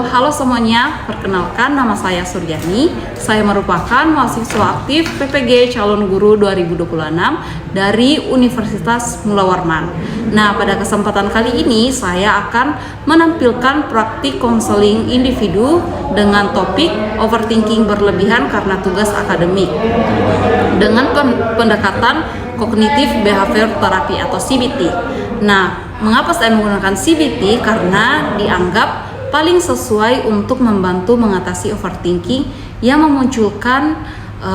Halo semuanya, perkenalkan nama saya Suryani. Saya merupakan mahasiswa aktif PPG Calon Guru 2026 dari Universitas Mula Warman. Nah, pada kesempatan kali ini saya akan menampilkan praktik konseling individu dengan topik overthinking berlebihan karena tugas akademik dengan pendekatan kognitif behavior therapy atau CBT. Nah, mengapa saya menggunakan CBT? Karena dianggap paling sesuai untuk membantu mengatasi overthinking yang memunculkan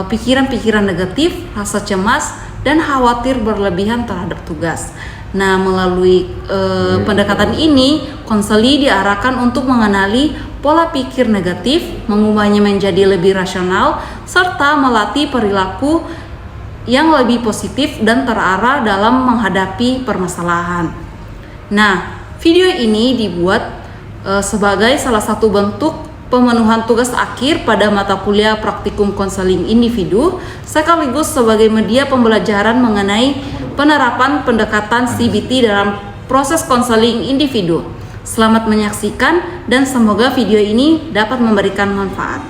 pikiran-pikiran negatif, rasa cemas, dan khawatir berlebihan terhadap tugas. Nah, melalui pendekatan ini, konseli diarahkan untuk mengenali pola pikir negatif, mengubahnya menjadi lebih rasional, serta melatih perilaku yang lebih positif dan terarah dalam menghadapi permasalahan. Nah, video ini dibuat sebagai salah satu bentuk pemenuhan tugas akhir pada mata kuliah praktikum konseling individu, sekaligus sebagai media pembelajaran mengenai penerapan pendekatan CBT dalam proses konseling individu. Selamat menyaksikan dan semoga video ini dapat memberikan manfaat.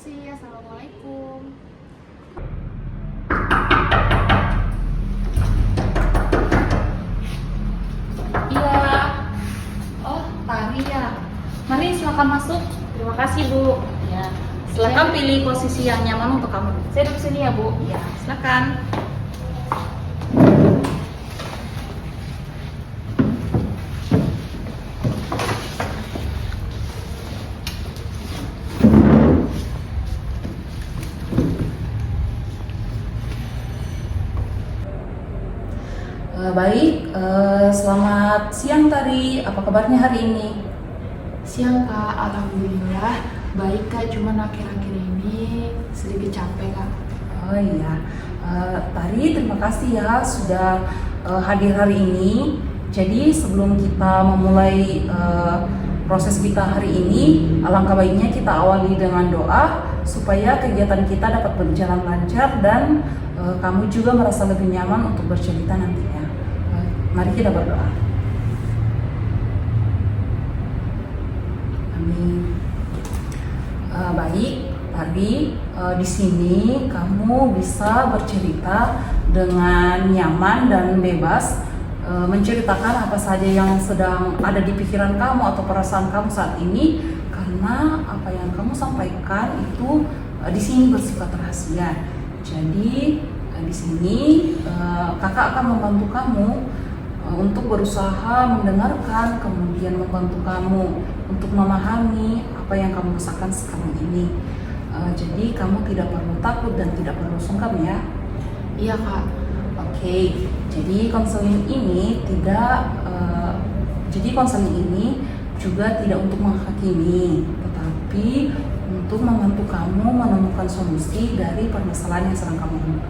Assalamualaikum. Iya. Oh, Tari ya. Mari silakan masuk. Terima kasih, Bu. Ya, silakan pilih posisi yang nyaman untuk kamu. Saya duduk sini ya, Bu. Ya, silakan. Baik, selamat siang Tari. Apa kabarnya hari ini? Siang, Kak. Alhamdulillah. Baik, Kak. Cuman akhir-akhir ini sedikit capek, Kak. Oh iya, Tari terima kasih ya sudah hadir hari ini. Jadi sebelum kita memulai proses kita hari ini, alangkah baiknya kita awali dengan doa supaya kegiatan kita dapat berjalan lancar dan kamu juga merasa lebih nyaman untuk bercerita nantinya. Mari kita berdoa. Amin. Baik, Tari, di sini kamu bisa bercerita dengan nyaman dan bebas, menceritakan apa saja yang sedang ada di pikiran kamu atau perasaan kamu saat ini, karena apa yang kamu sampaikan itu di sini bersifat rahasia. Jadi di sini kakak akan membantu kamu untuk berusaha mendengarkan, kemudian membantu kamu untuk memahami apa yang kamu rasakan sekarang ini. Jadi kamu tidak perlu takut dan tidak perlu sungkan ya. Iya, Kak. Oke, jadi konseling ini juga tidak untuk menghakimi, tetapi untuk membantu kamu menemukan solusi dari permasalahan yang sedang kamu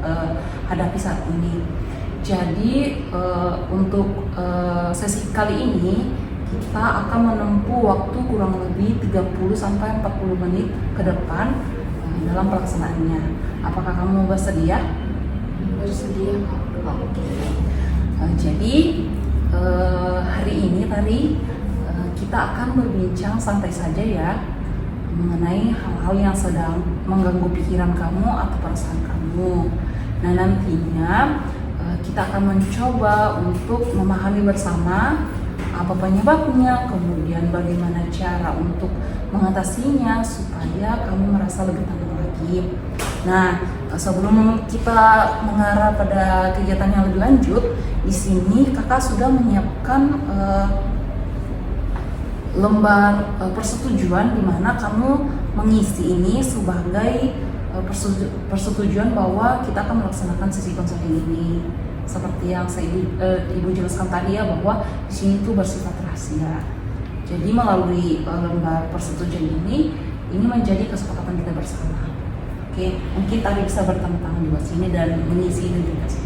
hadapi saat ini. Jadi untuk sesi kali ini kita akan menempuh waktu kurang lebih 30-40 menit ke depan dalam pelaksanaannya. Apakah kamu bersedia? Bersedia, Kak. Oke. Jadi hari ini Tari kita akan berbincang santai saja ya mengenai hal-hal yang sedang mengganggu pikiran kamu atau perasaan kamu. Nah, nantinya kita akan mencoba untuk memahami bersama apa penyebabnya, kemudian bagaimana cara untuk mengatasinya supaya kamu merasa lebih tenang lagi. Nah, sebelum kita mengarah pada kegiatan yang lebih lanjut, di sini kakak sudah menyiapkan lembar persetujuan di mana kamu mengisi ini sebagai persetujuan bahwa kita akan melaksanakan sesi konseling ini. Seperti yang ibu jelaskan tadi ya, bahwa di sini itu bersifat rahasia. Jadi melalui lembar persetujuan ini menjadi kesepakatan kita bersama. Oke, mungkin tadi bisa bertanda tangan di bawah sini dan mengisi identitas.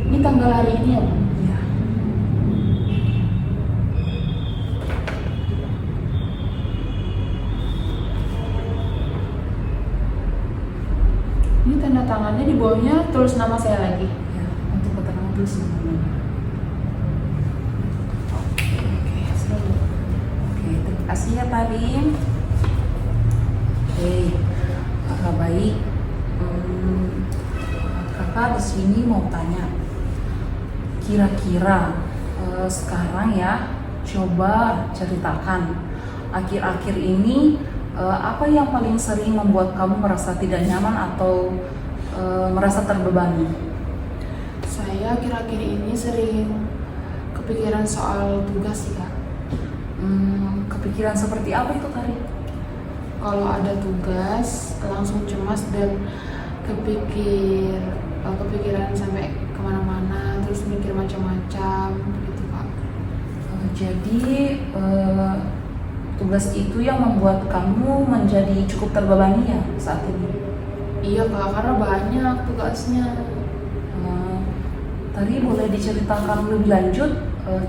Ini tanggal hari ini ya, Bu? Ya. Ini tanda tangannya di bawahnya tulis nama saya lagi. Ya, untuk keterangan dulu semuanya. Oke, selalu. Oke, terima kasih ya tadi. Oke, kakak baik. Kakak di sini mau tanya, kira-kira sekarang ya, coba ceritakan akhir-akhir ini apa yang paling sering membuat kamu merasa tidak nyaman atau merasa terbebani? Saya akhir-akhir ini sering kepikiran soal tugas sih, Kak. Kepikiran seperti apa itu tadi? Kalau ada tugas langsung cemas dan kepikiran sampai kemana-mana, terus mikir macam-macam gitu, Kak. Jadi tugas itu yang membuat kamu menjadi cukup terbebani ya saat ini? Iya, Kak, karena banyak tugasnya. Tadi boleh diceritakan lebih lanjut,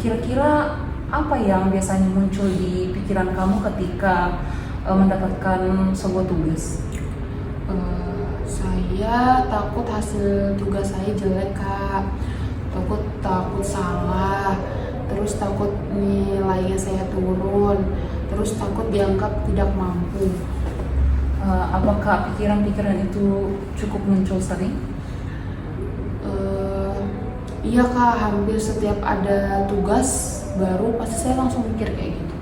kira-kira apa yang biasanya muncul di pikiran kamu ketika mendapatkan sebuah tugas? Saya takut hasil tugas saya jelek, Kak. Takut salah, terus takut nilainya saya turun, terus takut dianggap tidak mampu. Apakah pikiran-pikiran itu cukup muncul sering? Iya, Kak, hampir setiap ada tugas baru pasti saya langsung mikir kayak gitu.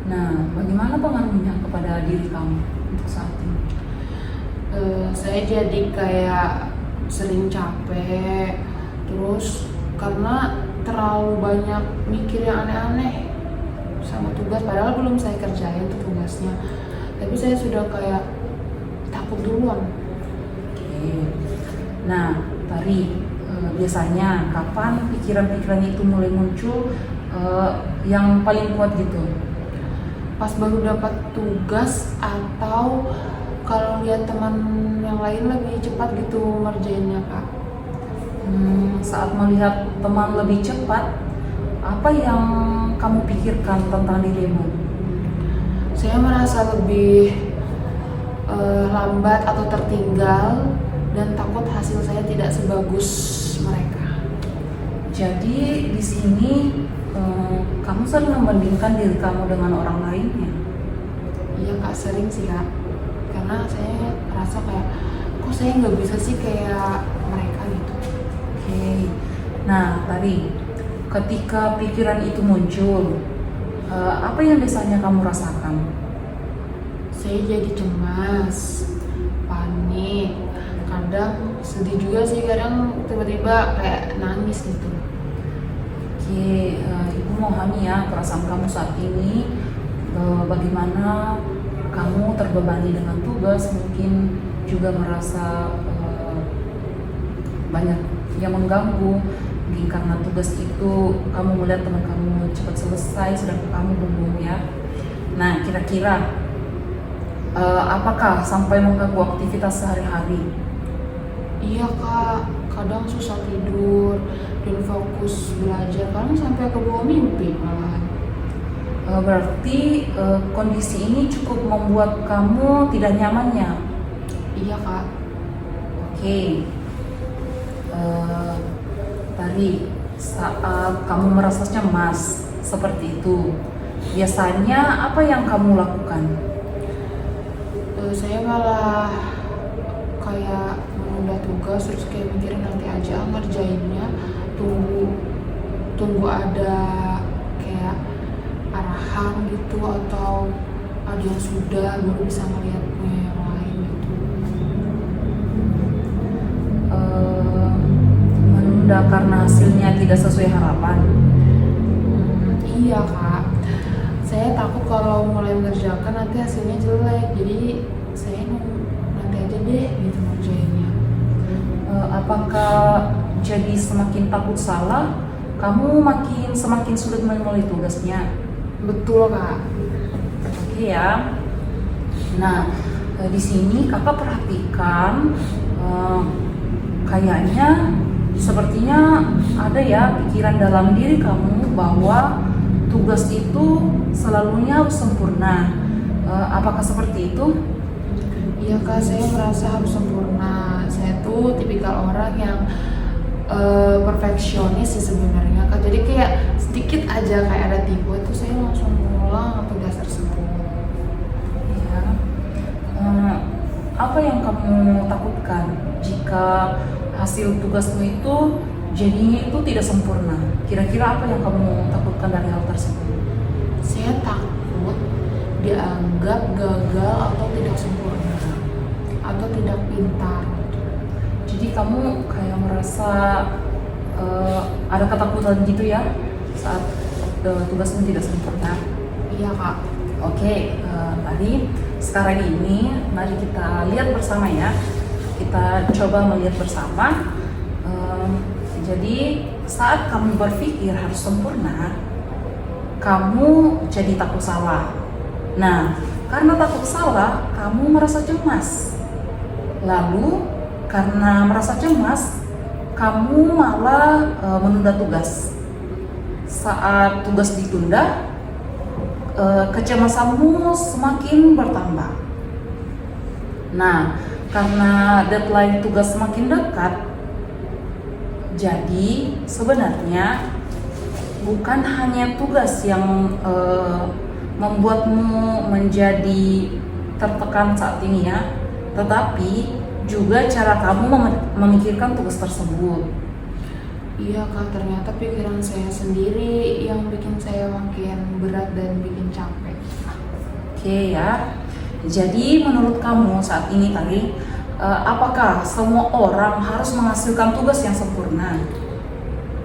Nah, bagaimana pengaruhnya kepada diri kamu untuk saat ini? Saya jadi kayak sering capek, terus karena terlalu banyak mikir yang aneh-aneh sama tugas, padahal belum saya kerjain tuh tugasnya, tapi saya sudah kayak takut duluan. Oke. Nah, tadi biasanya kapan pikiran-pikiran itu mulai muncul yang paling kuat gitu? Pas baru dapat tugas atau kalau lihat teman yang lain lebih cepat gitu ngerjainnya, Kak. Saat melihat teman lebih cepat, apa yang kamu pikirkan tentang dirimu? Saya merasa lebih lambat atau tertinggal dan takut hasil saya tidak sebagus mereka. Jadi di sini kamu sering membandingkan diri kamu dengan orang lainnya? Iya, Kak, sering sih, Kak. Karena saya rasa kayak kok saya nggak bisa sih kayak mereka gitu. Oke. Nah, tadi ketika pikiran itu muncul, apa yang biasanya kamu rasakan? Saya jadi cemas, panik, kadang sedih juga sih, kadang tiba-tiba kayak nangis gitu. Oke, Ibu memahami ya perasaan kamu saat ini, bagaimana kamu terbebani dengan tugas, mungkin juga merasa banyak yang mengganggu. Mungkin karena tugas itu kamu melihat teman kamu cepat selesai, sedangkan kamu belum ya. Nah, kira-kira apakah sampai mengganggu aktivitas sehari-hari? Iya, Kak, kadang susah tidur dan fokus belajar, kadang sampai ke bawah mimpi malahan. Berarti kondisi ini cukup membuat kamu tidak nyamannya? Iya, Kak. Oke. Tadi saat kamu merasa cemas seperti itu, biasanya apa yang kamu lakukan? Saya malah kayak tugas terus kayak mikirin nanti aja ngerjainnya, tunggu ada kayak arahan gitu atau ada yang sudah baru bisa ngeliat punya yang lain gitu. Menunda karena hasilnya tidak sesuai harapan. Iya kak, saya takut kalau mulai mengerjakan nanti hasilnya jelek, jadi saya nanti aja deh gitu ngerjainnya. Apakah jadi semakin takut salah, kamu semakin sulit memulai tugasnya? Betul kak. Oke ya. Nah, di sini kakak perhatikan kayaknya sepertinya ada ya pikiran dalam diri kamu bahwa tugas itu selalunya harus sempurna. Apakah seperti itu? Iya kak, saya merasa harus sempurna. Saya tuh tipikal orang yang perfeksionis sih sebenarnya kak. Jadi kayak sedikit aja kayak ada tipu itu saya langsung ngulang tugas tersebut. Ya. Apa yang kamu takutkan jika hasil tugasmu itu jadinya itu tidak sempurna? Kira-kira apa yang kamu takutkan dari hal tersebut? Saya takut dianggap gagal atau tidak sempurna atau tidak pintar. Jadi kamu kayak merasa ada ketakutan gitu ya saat tugasmu tidak sempurna? Iya kak. Oke, tadi sekarang ini mari kita lihat bersama ya. Kita coba melihat bersama. Jadi saat kamu berpikir harus sempurna, kamu jadi takut salah. Nah, karena takut salah, kamu merasa cemas. Lalu karena merasa cemas, kamu malah menunda tugas. Saat tugas ditunda, kecemasanmu semakin bertambah. Nah, karena deadline tugas semakin dekat, jadi sebenarnya bukan hanya tugas yang membuatmu menjadi tertekan saat ini ya, tetapi juga cara kamu memikirkan tugas tersebut. Iya kak, ternyata pikiran saya sendiri yang bikin saya makin berat dan bikin capek. Oke ya. Jadi menurut kamu saat ini tadi, apakah semua orang harus menghasilkan tugas yang sempurna?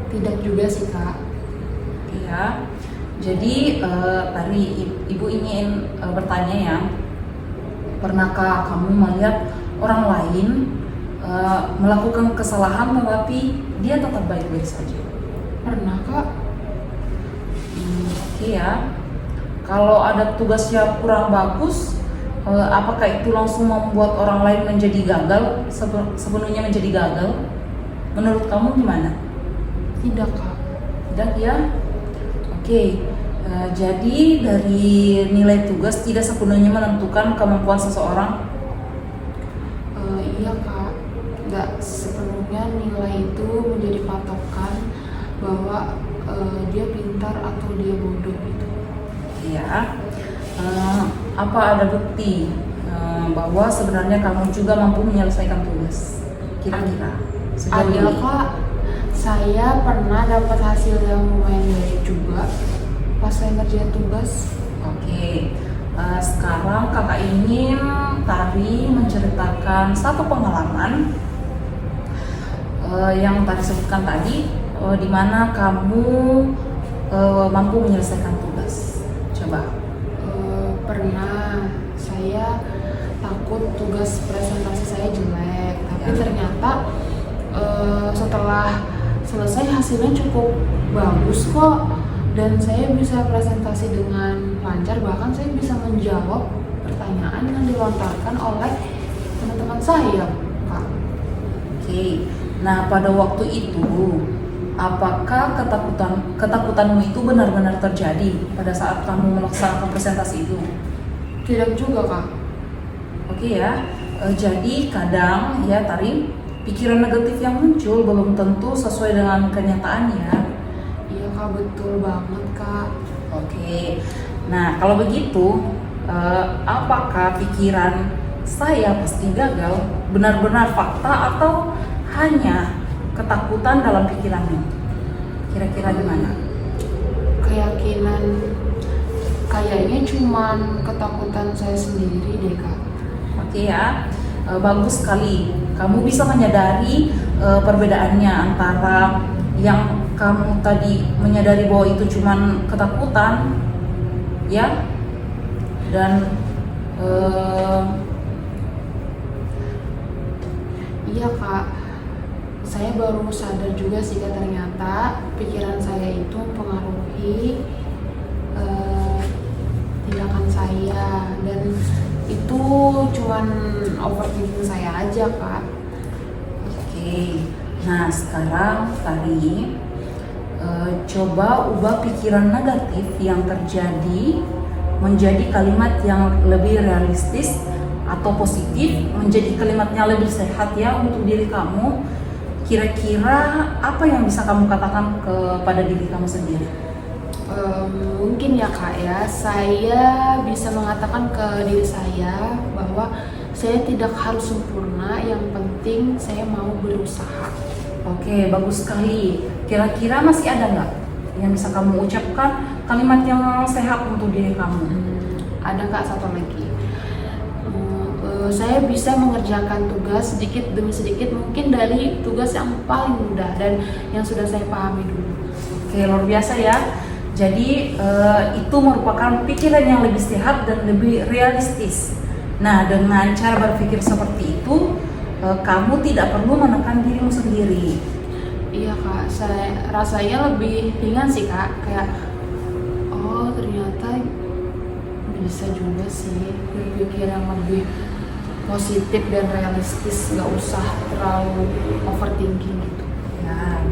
Tidak juga sih kak. Iya. Jadi tadi ibu ingin bertanya ya, pernahkah kamu melihat orang lain melakukan kesalahan tetapi dia tetap baik-baik saja? Pernah kak. Oke ya. Kalau ada tugas yang kurang bagus, apakah itu langsung membuat orang lain menjadi gagal, sepenuhnya menjadi gagal? Menurut kamu gimana? Tidak kak. Tidak ya? Oke. Jadi dari nilai tugas tidak sepenuhnya menentukan kemampuan seseorang. Iya kak, nggak sepenuhnya nilai itu menjadi patokan bahwa dia pintar atau dia bodoh gitu. Ya, apa ada bukti bahwa sebenarnya kamu juga mampu menyelesaikan tugas? Kira-kira sejauh Ada ini? kak, saya pernah dapat hasil yang lumayan baik juga pas saya ngerjain tugas. Oke, sekarang kakak ingin Tari menceritakan satu pengalaman yang Tari sebutkan tadi, di mana kamu mampu menyelesaikan tugas. Coba. Pernah, saya takut tugas presentasi saya jelek, tapi Ya. ternyata setelah selesai hasilnya cukup bagus kok, dan saya bisa presentasi dengan lancar, bahkan saya bisa menjawab pertanyaan yang dilontarkan oleh teman-teman saya, Kak. Oke. Nah, pada waktu itu apakah ketakutanmu itu benar-benar terjadi pada saat kamu melaksanakan presentasi itu? Tidak juga, Kak. Oke ya. Jadi kadang ya Tari, pikiran negatif yang muncul belum tentu sesuai dengan kenyataannya. Iya, Kak, betul banget, Kak. Oke. Nah, kalau begitu, apakah pikiran saya pasti gagal benar-benar fakta atau hanya ketakutan dalam pikiranmu? Kira-kira gimana? Keyakinan, kayaknya cuman ketakutan saya sendiri deh kak. Oke ya, bagus sekali. Kamu bisa menyadari perbedaannya antara yang kamu tadi menyadari bahwa itu cuman ketakutan, ya, dan Iya kak, saya baru sadar juga sih kak, ternyata pikiran saya itu mempengaruhi tindakan saya, dan itu cuman overthinking saya aja kak. Oke. Nah, sekarang Tari, coba ubah pikiran negatif yang terjadi menjadi kalimat yang lebih realistis atau positif, menjadi kalimatnya lebih sehat ya untuk diri kamu. Kira-kira apa yang bisa kamu katakan kepada diri kamu sendiri? Mungkin ya kak ya, saya bisa mengatakan ke diri saya bahwa saya tidak harus sempurna, yang penting saya mau berusaha. Oke, bagus sekali. Kira-kira masih ada nggak yang bisa kamu ucapkan kalimat yang sehat untuk diri kamu? Ada kak, satu lagi. Saya bisa mengerjakan tugas sedikit demi sedikit, mungkin dari tugas yang paling mudah dan yang sudah saya pahami dulu. Oke, luar biasa ya. Jadi itu merupakan pikiran yang lebih sehat dan lebih realistis. Nah, dengan cara berpikir seperti itu, kamu tidak perlu menekan dirimu sendiri. Iya kak, saya rasanya lebih ringan sih kak, kayak oh ternyata bisa juga sih berpikir yang lebih positif dan realistis, nggak usah terlalu overthinking gitu. Ya.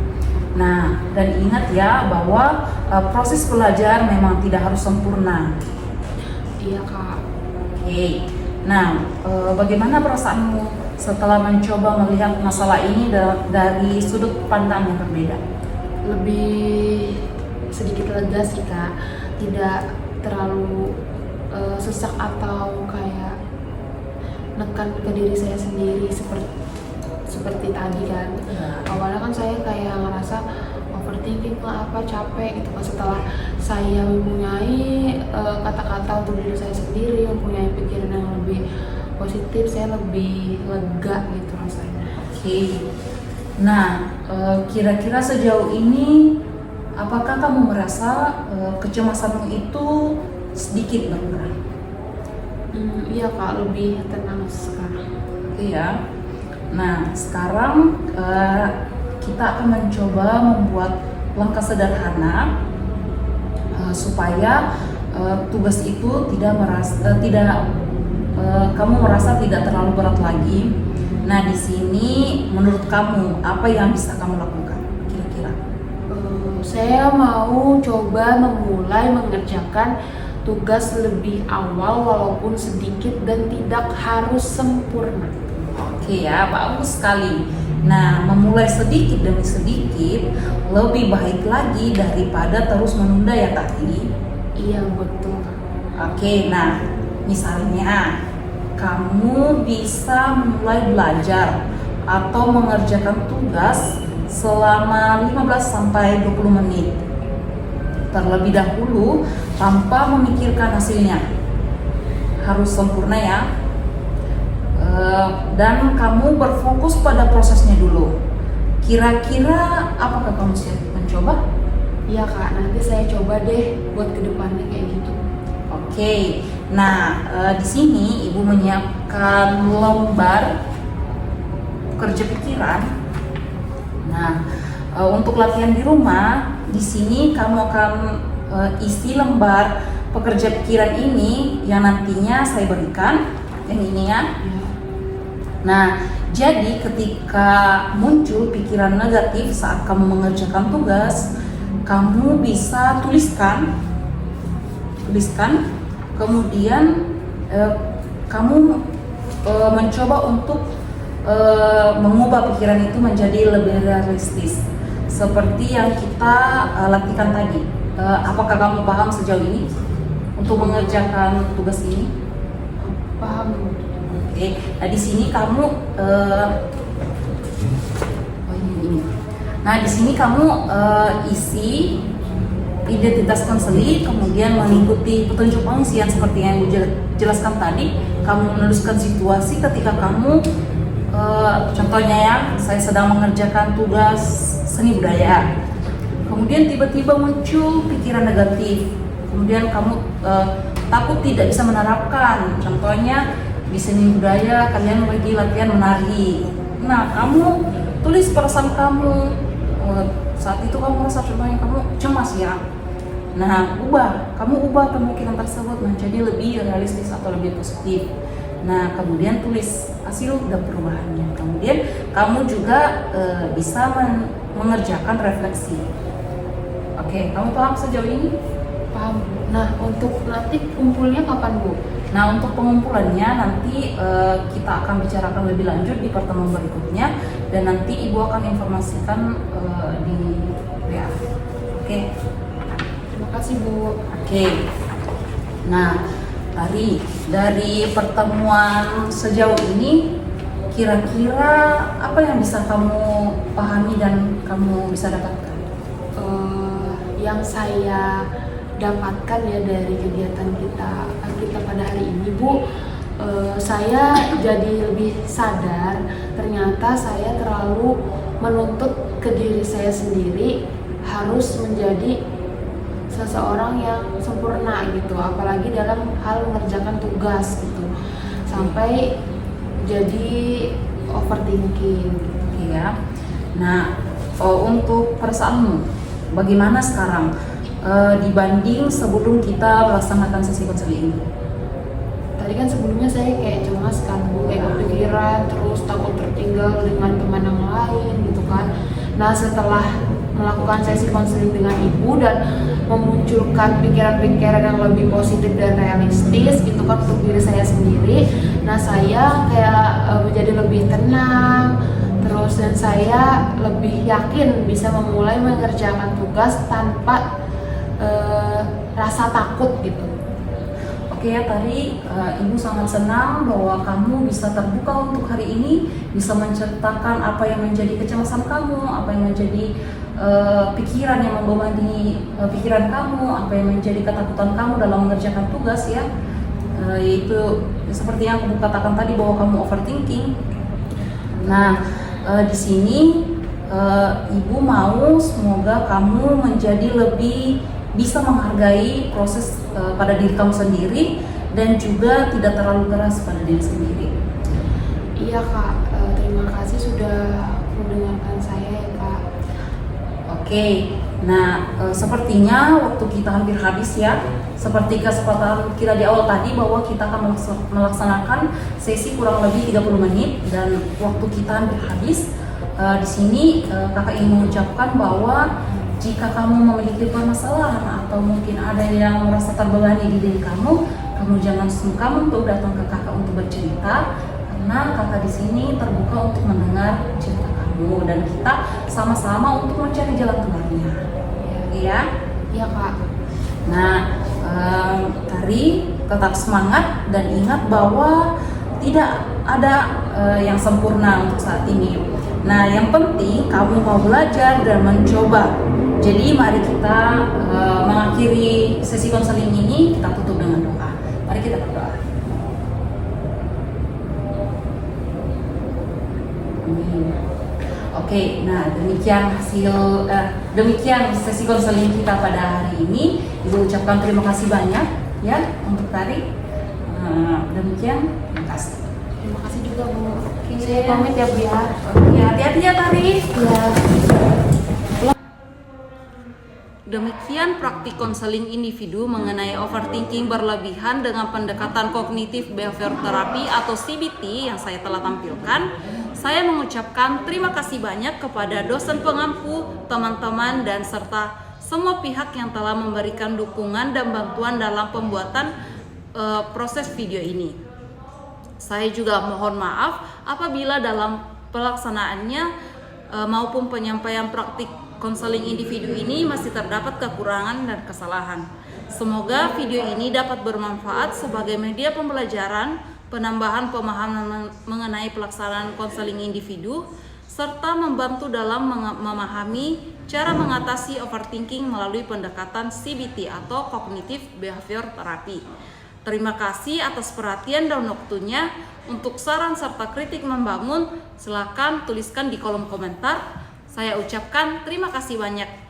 Nah, dan ingat ya bahwa proses belajar memang tidak harus sempurna. Iya kak. Oke. Nah, bagaimana perasaanmu setelah mencoba melihat masalah ini dari sudut pandang yang berbeda? Lebih sedikit lega sih kak, tidak terlalu sesak atau kayak nekan ke diri saya sendiri seperti tadi kan. Awalnya kan saya kayak ngerasa overthinking lah, apa capek gitu kan. Setelah saya mempunyai kata-kata untuk diri saya sendiri, mempunyai pikiran yang lebih positif, saya lebih lega gitu rasanya. Oke. Nah, kira-kira sejauh ini apakah kamu merasa kecemasanmu itu sedikit berkurang? Iya kak, lebih tenang sekarang. Iya. Nah, sekarang kita akan mencoba membuat langkah sederhana supaya tugas itu kamu merasa tidak terlalu berat lagi. Nah, di sini menurut kamu apa yang bisa kamu lakukan kira-kira? Saya mau coba memulai mengerjakan tugas lebih awal walaupun sedikit dan tidak harus sempurna. Oke ya, bagus sekali. Nah, memulai sedikit demi sedikit lebih baik lagi daripada terus menunda ya tadi. Iya betul. Oke, nah misalnya kamu bisa mulai belajar atau mengerjakan tugas selama 15-20 menit terlebih dahulu tanpa memikirkan hasilnya. Harus sempurna ya. Dan kamu berfokus pada prosesnya dulu. Kira-kira apakah kamu siap mencoba? Iya kak, nanti saya coba deh buat kedepannya kayak gitu. Oke, nah di sini ibu menyiapkan lembar kerja pikiran. Nah, untuk latihan di rumah, di sini kamu akan isi lembar pekerja pikiran ini yang nantinya saya berikan, yang ini ya. Nah, jadi ketika muncul pikiran negatif saat kamu mengerjakan tugas, kamu bisa tuliskan, kemudian kamu mencoba untuk mengubah pikiran itu menjadi lebih realistis, seperti yang kita latihkan tadi. Apakah kamu paham sejauh ini untuk mengerjakan tugas ini? Paham. Oke. Oke, nah di sini kamu Nah, di sini kamu isi identitas konseli, kemudian mengikuti petunjuk pengisian seperti yang jelaskan tadi. Kamu menuliskan situasi ketika kamu, contohnya ya, saya sedang mengerjakan tugas seni budaya. Kemudian tiba-tiba muncul pikiran negatif. Kemudian kamu takut tidak bisa menerapkan. Contohnya di seni budaya kalian lagi latihan menari. Nah, kamu tulis perasaan kamu. Saat itu kamu merasa contohnya kamu cemas ya. Nah, kamu ubah pemikiran tersebut menjadi lebih realistis atau lebih positif. Nah, kemudian tulis hasil dan perubahannya. Kemudian kamu juga bisa mengerjakan refleksi. Oke, kamu paham sejauh ini? Paham. Nah, untuk nanti kumpulnya kapan, Bu? Nah, untuk pengumpulannya nanti kita akan bicarakan lebih lanjut di pertemuan berikutnya, dan nanti Ibu akan informasikan di WA. Oke. Terima kasih, Bu. Oke. Nah, dari pertemuan sejauh ini, kira-kira apa yang bisa kamu pahami dan kamu bisa dapatkan? Yang saya dapatkan ya dari kegiatan kita pada hari ini, Bu, saya jadi lebih sadar ternyata saya terlalu menuntut ke diri saya sendiri harus menjadi seseorang yang sempurna gitu, apalagi dalam hal mengerjakan tugas gitu, sampai jadi overthinking gitu Ya. Nah, untuk perasaanmu bagaimana sekarang dibanding sebelum kita melaksanakan sesi konseling ini? Tadi kan sebelumnya saya kayak cemas kan, Bu, kayak kepikiran, terus takut tertinggal dengan teman yang lain gitu kan. Nah, setelah melakukan sesi konseling dengan Ibu dan memunculkan pikiran-pikiran yang lebih positif dan realistis gitu kan untuk diri saya sendiri, nah saya kayak menjadi lebih tenang, terus dan saya lebih yakin bisa memulai mengerjakan tugas tanpa rasa takut gitu. Oke ya, tadi Ibu sangat senang bahwa kamu bisa terbuka untuk hari ini, bisa menceritakan apa yang menjadi kecemasan kamu, apa yang menjadi pikiran yang membebani pikiran kamu, apa yang menjadi ketakutan kamu dalam mengerjakan tugas ya, yaitu seperti yang aku katakan tadi bahwa kamu overthinking. Nah, di sini Ibu mau semoga kamu menjadi lebih bisa menghargai proses pada diri kamu sendiri dan juga tidak terlalu keras pada diri sendiri. Iya Kak, terima kasih sudah mendengarkan saya ya Kak. Oke, nah sepertinya waktu kita hampir habis ya. Seperti kesepakatan kita di awal tadi bahwa kita akan melaksanakan sesi kurang lebih 30 menit dan waktu kita hampir habis. Di sini kakak ingin mengucapkan bahwa jika kamu memiliki permasalahan atau mungkin ada yang merasa terbebani di diri kamu jangan sungkan untuk datang ke kakak untuk bercerita, karena kakak di sini terbuka untuk mendengar cerita kamu dan kita sama-sama untuk mencari jalan keluarnya. Iya? Iya Kak. Nah, Tari tetap semangat dan ingat bahwa tidak ada yang sempurna untuk saat ini. Nah, yang penting kamu mau belajar dan mencoba. Jadi mari kita mengakhiri sesi konseling ini, kita tutup dengan doa. Mari kita berdoa. Amin. Oke, nah demikian sesi konseling kita pada hari ini. Ibu ucapkan terima kasih banyak ya untuk Tari. Demikian, terima kasih. Terima kasih juga Bu. Saya pamit ya Bu ya. Oke, hati-hati ya Tari. Ya. Demikian praktik konseling individu mengenai overthinking berlebihan dengan pendekatan kognitif behavior therapy atau CBT yang saya telah tampilkan. Saya mengucapkan terima kasih banyak kepada dosen pengampu, teman-teman, dan serta semua pihak yang telah memberikan dukungan dan bantuan dalam pembuatan proses video ini. Saya juga mohon maaf apabila dalam pelaksanaannya maupun penyampaian praktik konseling individu ini masih terdapat kekurangan dan kesalahan. Semoga video ini dapat bermanfaat sebagai media pembelajaran penambahan pemahaman mengenai pelaksanaan konseling individu, serta membantu dalam memahami cara mengatasi overthinking melalui pendekatan CBT atau Cognitive Behavior Therapy. Terima kasih atas perhatian dan waktunya. Untuk saran serta kritik membangun, silakan tuliskan di kolom komentar. Saya ucapkan terima kasih banyak.